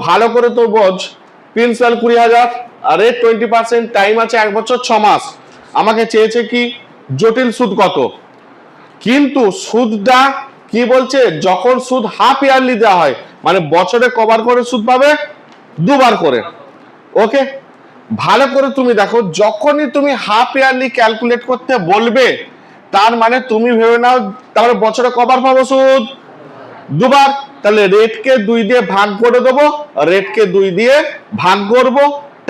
ভালো করে তো বোঝ, প্রিন্সিপাল 20,000 আর রেট 20%, টাইম আছে 1 বছর 6 মাস। আমাকে চেয়েছে কি জটিল সুদ কত, কিন্তু সুদটা কি বলছে, যখন সুদ হাফ ইয়ারলি দেওয়া হয় মানে বছরে কবার করে সুদ পাবে, দুবার করে। ওকে, ভালো করে তুমি দেখো, যখনই তুমি হাফ ইয়ারলি ক্যালকুলেট করতে বলবে তার মানে তুমি ভেবে নাও তাহলে বছরে কবার পাবো সুদ, দুবার। তাহলে রেটকে 2 দিয়ে ভাগ করে দেবো, রেটকে 2 দিয়ে ভাগ করব,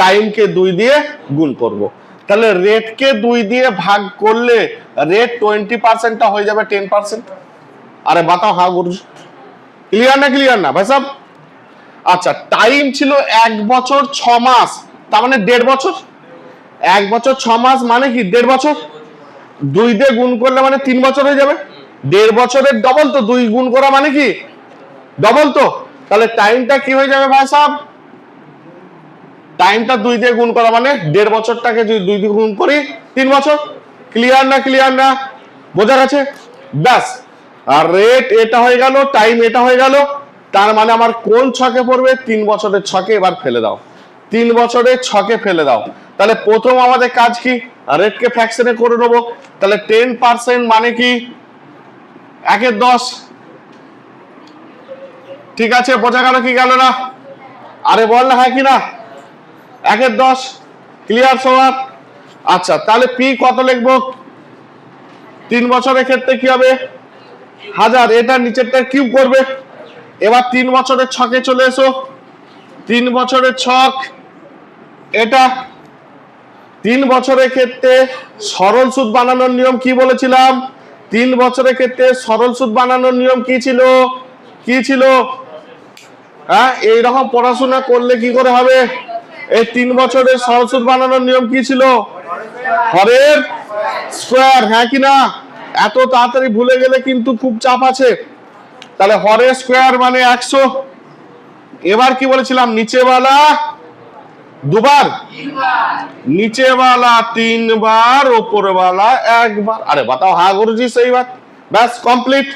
টাইমকে 2 দিয়ে গুণ করব। তাহলে রেটকে 2 দিয়ে ভাগ করলে রেট 20%টা হয়ে যাবে 10%। আরে বাতাও হ্যাঁ গুরু, ক্লিয়ার না ভাই সাহেব? আচ্ছা, টাইম ছিল 1 বছর 6 মাস, তার মানে 1.5 বছর। 1 বছর 6 মাস মানে কি 1.5 বছর। 2 দিয়ে গুণ করলে মানে 3 বছর হয়ে যাবে। 1.5 বছরের ডবল তো, 2 গুণ করা মানে কি ডবল তো। তাহলে টাইমটা কি হয়ে যাবে ভাই সাহেব, টাইমটা 2 দিয়ে গুণ করা মানে 1.5 বছরটাকে যদি 2 দিয়ে গুণ করি 3 বছর। ক্লিয়ার না বোঝা গেছে? ব্যাস, আর রেট এটা হয়ে গেল, টাইম এটা হয়ে গেল। তার মানে আমার কোন ছকে পড়বে, 3 বছরের ছকে। এবার ফেলে দাও, 3 বছরের ছকে ফেলে দাও। তাহলে প্রথম আমাদের কাজ কি, রেটকে ফ্র্যাকশনে করে নেবো। তাহলে 10% মানে কি 1/10। ঠিক আছে, বোঝা গেল কি গেল না? আরে বল না হ্যাঁ কি না, 1/10। ক্লিয়ার সবার? আচ্ছা, তাহলে পি কত লিখবো, 3 বছরের ক্ষেত্রে কি হবে 1000, এটা নিচেরটা কিউব করবে। এবার 3 বছরের ছকে চলে এসো, 3 বছরের ছক এটা। 3 বছরের ক্ষেত্রে সরল সুদ বানানোর নিয়ম কি বলেছিলাম, 3 বছরের ক্ষেত্রে সরল সুদ বানানোর নিয়ম কি ছিল? হ্যাঁ, এইরকম পড়াশোনা করলে কি করে হবে? এই 3 বছরের সরল সুদ বানানোর নিয়ম কি ছিল, হরের স্কয়ার। হ্যাঁ কি না? এত তাড়াতাড়ি ভুলে গেলে কিন্তু খুব চাপ আছে। তাহলে হরের স্কয়ার মানে 100। এবার কি বলেছিলাম, নিচেওয়ালা দুবার, নিচেওয়ালা 3 বার, ওপরওয়ালা 1 বার। আরে বাতাও হ্যাঁ গুরুজি, সেই বাত। ব্যাস কমপ্লিট,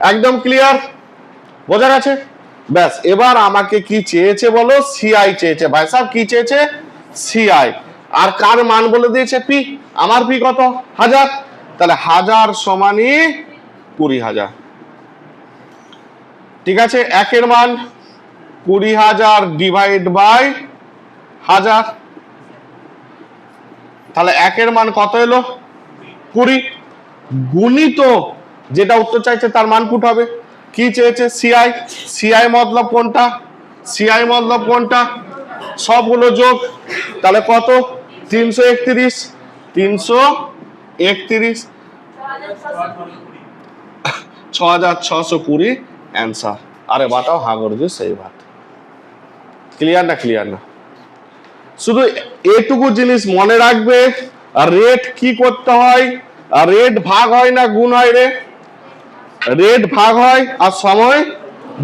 একদম ক্লিয়ার, বোঝা গেছে? ব্যাস, এবার আমাকে কি চেয়েছে বলো, সিআই চেয়েছে। ভাই সাহেব কি চেয়েছে, সিআই। আর কার মান বলে দিয়েছে পি, আমার পি কত 1000। তাহলে 1000 সমানই 20,000। ঠিক আছে, একের মান 20,000 ডিভাইড বাই 1000। তাহলে একের মান কত এলো 20, গুণিত যেটা উত্তর চাইছে তার মান পুট হবে। কি চেয়েছে, সিআই। সিআই মতলব কোনটা, সবগুলো যোগ। তাহলে কত, 331, 6,620 অ্যান্সার। আরে বাতাও হ্যাঁ করবে, সেই বাত। ক্লিয়ার না? শুধু এটুকু জিনিস মনে রাখবে, আর রেট কি করতে হয়, আর রেট ভাগ হয় না গুণ হয় রে, রেট ভাগ হয় আর সময়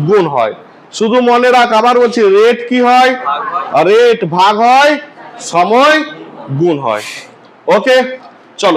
গুণ হয়। শুধু মনে রাখ, আবার বলছি, রেট কি হয়, রেট ভাগ হয়, সময় গুণ হয়। ওকে, চলো।